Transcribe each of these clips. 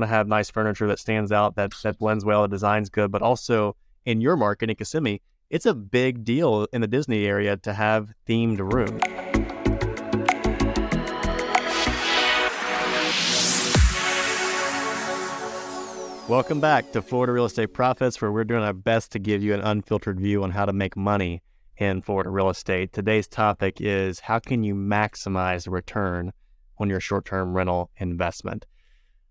to have nice furniture that stands out, that blends well, the design's good, but also in your market in Kissimmee, it's a big deal in the Disney area to have themed rooms. Welcome back to Florida Real Estate Profits, where we're doing our best to give you an unfiltered view on how to make money in Florida real estate. Today's topic is how can you maximize the return on your short-term rental investment?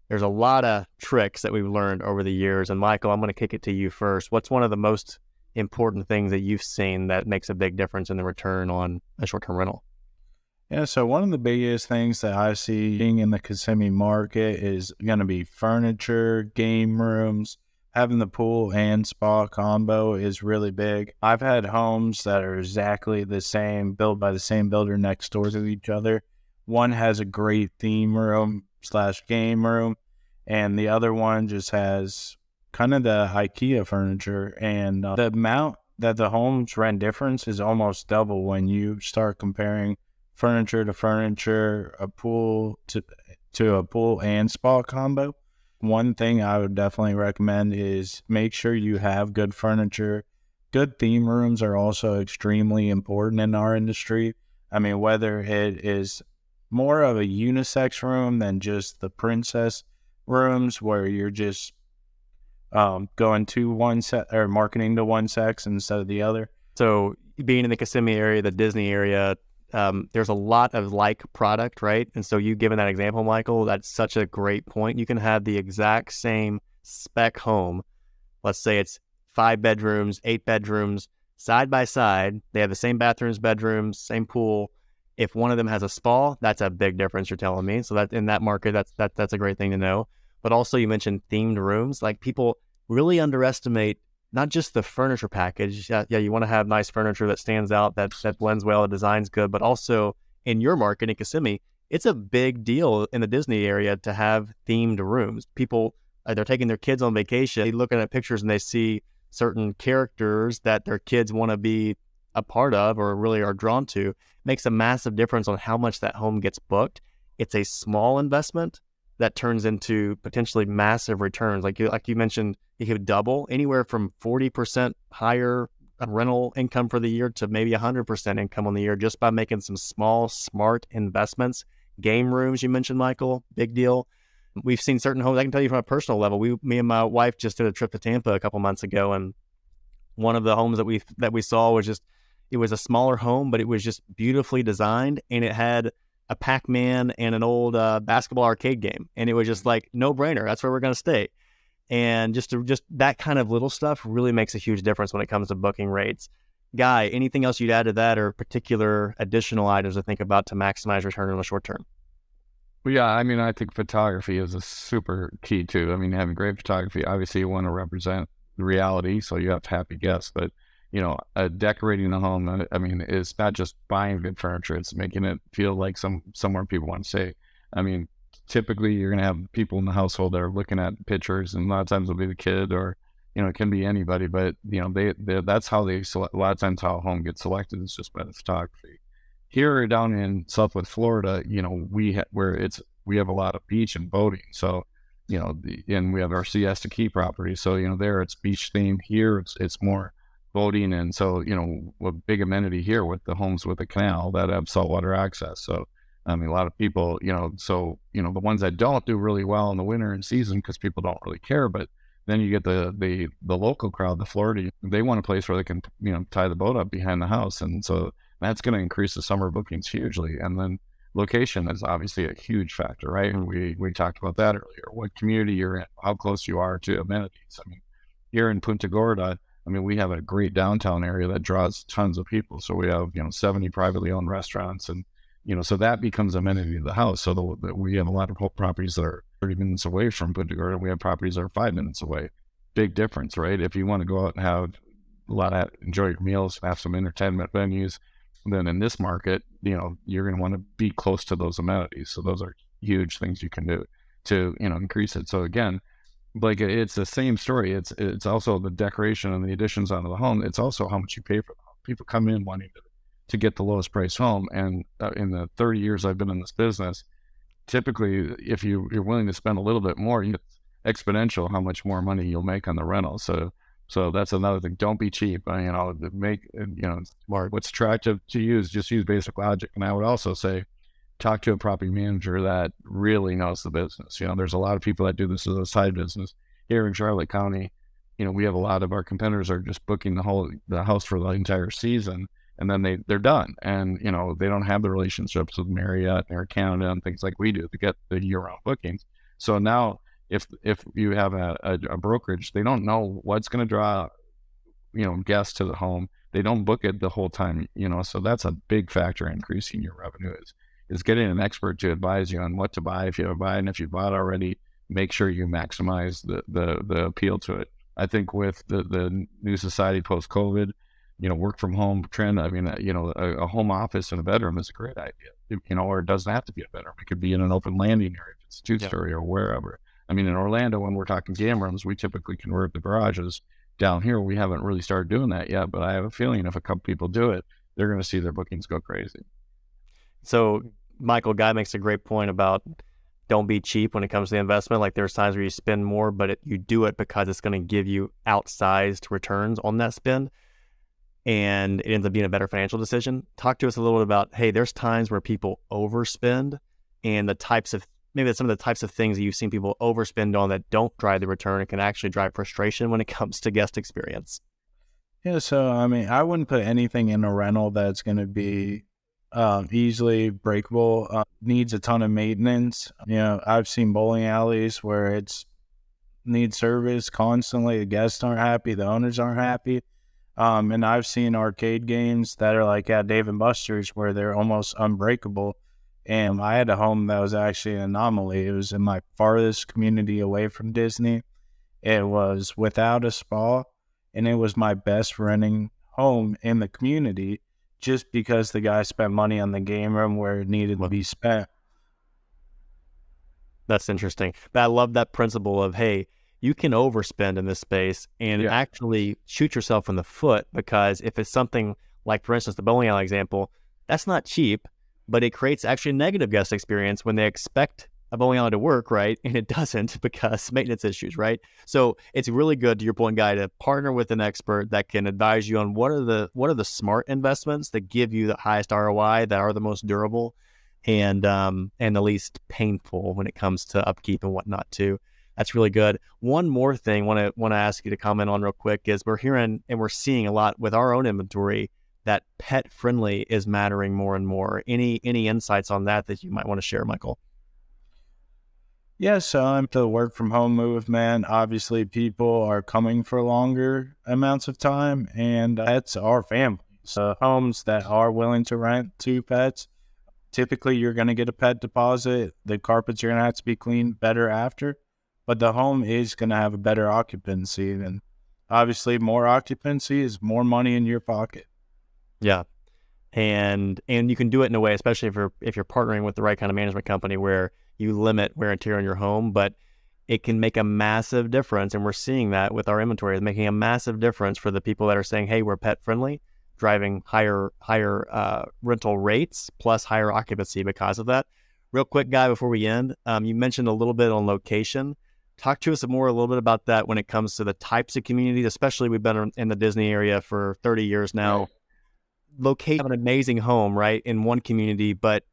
There's a lot of tricks that we've learned over the years. And Michael, I'm going to kick it to you first. What's one of the most important things that you've seen that makes a big difference in the return on a short-term rental? Yeah, so one of the biggest things that I see being in the Kissimmee market is going to be furniture, game rooms. Having the pool and spa combo is really big. I've had homes that are exactly the same, built by the same builder next door to each other. One has a great theme room / game room, and the other one just has kind of the IKEA furniture. And the amount that the homes rent difference is almost double when you start comparing furniture to furniture, a pool to a pool and spa combo. One thing I would definitely recommend is make sure you have good furniture. Good theme rooms are also extremely important in our industry. I mean, whether it is more of a unisex room than just the princess rooms where you're just going to one set or marketing to one sex instead of the other. So being in the Kissimmee area, the Disney area, there's a lot of like product, right? And so you given that example, Michael, that's such a great point. You can have the exact same spec home. Let's say it's 5 bedrooms, 8 bedrooms, side by side. They have the same bathrooms, bedrooms, same pool. If one of them has a spa, that's a big difference, you're telling me. So that in that market, that's a great thing to know. But also you mentioned themed rooms. Like people really underestimate not just the furniture package. Yeah, you want to have nice furniture that stands out, that blends well, the design's good, but also in your market in Kissimmee, it's a big deal in the Disney area to have themed rooms. People, they're taking their kids on vacation, they looking at pictures and they see certain characters that their kids want to be a part of or really are drawn to. Makes a massive difference on how much that home gets booked. It's a small investment that turns into potentially massive returns. Like you mentioned, you could double anywhere from 40% higher rental income for the year to maybe 100% income on the year just by making some small, smart investments. Game rooms, you mentioned, Michael, big deal. We've seen certain homes. I can tell you from a personal level. Me and my wife just did a trip to Tampa a couple months ago, and one of the homes that we saw was just, it was a smaller home, but it was just beautifully designed, and it had a Pac-Man and an old basketball arcade game. And it was just like, no brainer. That's where we're going to stay. And just that kind of little stuff really makes a huge difference when it comes to booking rates. Guy, anything else you'd add to that or particular additional items to think about to maximize return in the short term? Well, yeah, I mean, I think photography is a super key too. I mean, having great photography, obviously you want to represent the reality, so you have happy guests, but decorating the home, I mean, it's not just buying good furniture, it's making it feel like somewhere people want to stay. I mean, typically you're going to have people in the household that are looking at pictures, and a lot of times it'll be the kid or, it can be anybody, but, they that's how they select. A lot of times how a home gets selected is just by the photography. Here down in Southwest Florida, we have a lot of beach and boating. So, and we have our Siesta Key property. So, there it's beach themed. Here it's more boating. And so, a big amenity here with the homes with the canal that have saltwater access. So, I mean, a lot of people, the ones that don't do really well in the winter and season because people don't really care. But then you get the local crowd, the Florida, they want a place where they can, tie the boat up behind the house. And so that's going to increase the summer bookings hugely. And then location is obviously a huge factor, right? And we talked about that earlier. What community you're in, how close you are to amenities. I mean, here in Punta Gorda, we have a great downtown area that draws tons of people. So we have, 70 privately owned restaurants, and, so that becomes amenity to the house. So we have a lot of properties that are 30 minutes away from Punta Gorda. We have properties that are 5 minutes away. Big difference, right? If you want to go out and have enjoy your meals, have some entertainment venues, then in this market, you're going to want to be close to those amenities. So those are huge things you can do to, increase it. So again, like it's the same story. It's also the decoration and the additions onto the home. It's also how much you pay for the home. People come in wanting to get the lowest price home. And in the 30 years I've been in this business, typically if you're willing to spend a little bit more, exponential how much more money you'll make on the rental. So that's another thing. Don't be cheap. Smart. What's attractive to you is just use basic logic. And I would also say, talk to a property manager that really knows the business. There's a lot of people that do this as a side business here in Charlotte County. We have a lot of our competitors are just booking the house for the entire season, and then they're done. And they don't have the relationships with Marriott and Air Canada and things like we do to get the year-round bookings. So now, if you have a brokerage, they don't know what's going to draw guests to the home. They don't book it the whole time. So that's a big factor in increasing your revenue is getting an expert to advise you on what to buy if you have buy, and if you bought already, make sure you maximize the appeal to it. I think with the new society post-COVID, work from home trend, a home office in a bedroom is a great idea, or it doesn't have to be a bedroom. It could be in an open landing area if it's a two-story or wherever. In Orlando, when we're talking game rooms, we typically convert the garages. Down here, we haven't really started doing that yet, but I have a feeling if a couple people do it, they're going to see their bookings go crazy. So Michael, Guy makes a great point about don't be cheap when it comes to the investment. Like there's times where you spend more, but you do it because it's going to give you outsized returns on that spend, and it ends up being a better financial decision. Talk to us a little bit about, hey, there's times where people overspend, and maybe some of the types of things that you've seen people overspend on that don't drive the return and can actually drive frustration when it comes to guest experience. Yeah, so I wouldn't put anything in a rental that's going to be easily breakable, needs a ton of maintenance. I've seen bowling alleys where it's needs service constantly. The guests aren't happy, the owners aren't happy. And I've seen arcade games that are like at Dave & Buster's where they're almost unbreakable. And I had a home that was actually an anomaly. It was in my farthest community away from Disney. It was without a spa, and it was my best renting home in the community just because the guy spent money on the game room where it needed to be spent. That's interesting. But I love that principle of, hey, you can overspend in this space and actually shoot yourself in the foot, because if it's something like, for instance, the bowling alley example, that's not cheap, but it creates actually a negative guest experience when they expect a bowling alley to work, right? And it doesn't because maintenance issues, right? So it's really good, to your point, Guy, to partner with an expert that can advise you on what are the smart investments that give you the highest ROI, that are the most durable, and the least painful when it comes to upkeep and whatnot too. That's really good. One more thing want to ask you to comment on real quick is we're hearing and we're seeing a lot with our own inventory that pet friendly is mattering more and more. Any insights on that you might want to share, Michael? Yeah, so I'm the work from home movement. Obviously, people are coming for longer amounts of time, and pets are family. So homes that are willing to rent to pets, typically you're going to get a pet deposit. The carpets are going to have to be cleaned better after, but the home is going to have a better occupancy. And obviously, more occupancy is more money in your pocket. Yeah. And you can do it in a way, especially if you're partnering with the right kind of management company, where you limit wear and tear on your home, but it can make a massive difference. And we're seeing that with our inventory, is making a massive difference for the people that are saying, hey, we're pet friendly, driving higher rental rates plus higher occupancy because of that. Real quick, Guy, before we end, you mentioned a little bit on location. Talk to us a little bit about that when it comes to the types of communities, especially we've been in the Disney area for 30 years now. Right. Locate an amazing home, right, in one community, but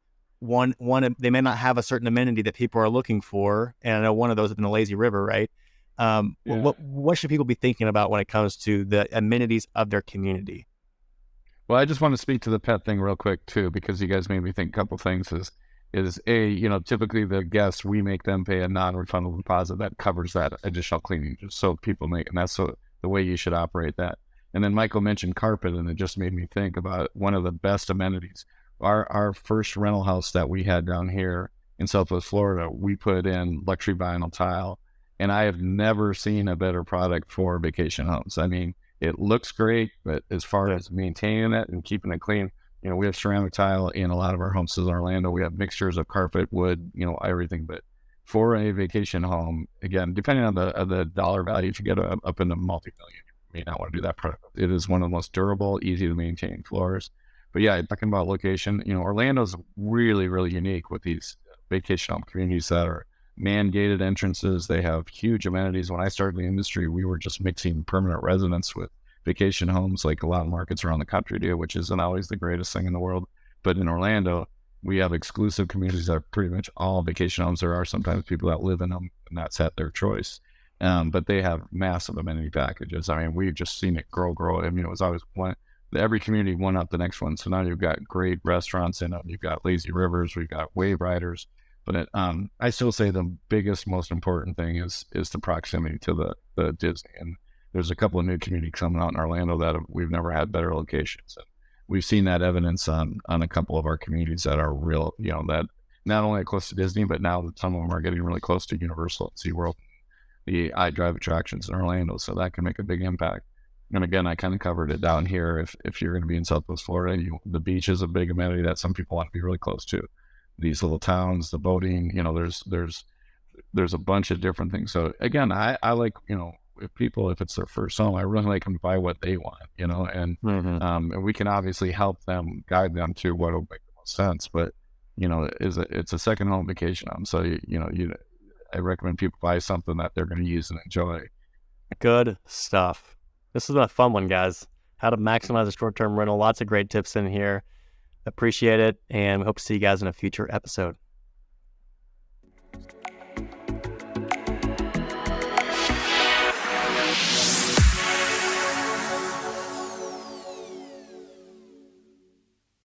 one they may not have a certain amenity that people are looking for, and I know one of those is in the Lazy River, right? What should people be thinking about when it comes to the amenities of their community? Well, I just want to speak to the pet thing real quick too, because you guys made me think a couple things. Is typically the guests, we make them pay a non-refundable deposit that covers that additional cleaning, just so people make, and that's the way you should operate that. And then Michael mentioned carpet, and it just made me think about one of the best amenities. Our first rental house that we had down here in Southwest Florida, we put in luxury vinyl tile, and I have never seen a better product for vacation homes. I mean, it looks great, but as far as maintaining it and keeping it clean, we have ceramic tile in a lot of our homes in Orlando. We have mixtures of carpet, wood, everything. But for a vacation home, again, depending on the dollar value, if you get up in the multi-million, you may not want to do that product. It is one of the most durable, easy to maintain floors. But yeah, talking about location, Orlando's really, really unique with these vacation home communities that are man-gated entrances. They have huge amenities. When I started the industry, we were just mixing permanent residents with vacation homes, like a lot of markets around the country do, which isn't always the greatest thing in the world. But in Orlando, we have exclusive communities that are pretty much all vacation homes. There are sometimes people that live in them, and that's at their choice. But they have massive amenity packages. I mean, we've just seen it grow. I mean, it was always every community one up the next one. So now you've got great restaurants in them. You've got lazy rivers. We've got wave riders. But I still say the biggest, most important thing is the proximity to the Disney. And there's a couple of new communities coming out in Orlando that we've never had better locations. And we've seen that evidence on a couple of our communities that are real, that not only are close to Disney, but now that some of them are getting really close to Universal and SeaWorld, the iDrive attractions in Orlando. So that can make a big impact. And again, I kind of covered it down here. If you're going to be in Southwest Florida, the beach is a big amenity that some people want to be really close to. These little towns, the boating, there's a bunch of different things. So again, I like, if it's their first home, I really like them to buy what they want, and and we can obviously help them, guide them to what will make the most sense. But it's a second home vacation home, so I recommend people buy something that they're going to use and enjoy. Good stuff. This has been a fun one, guys. How to maximize a short-term rental. Lots of great tips in here. Appreciate it, and we hope to see you guys in a future episode.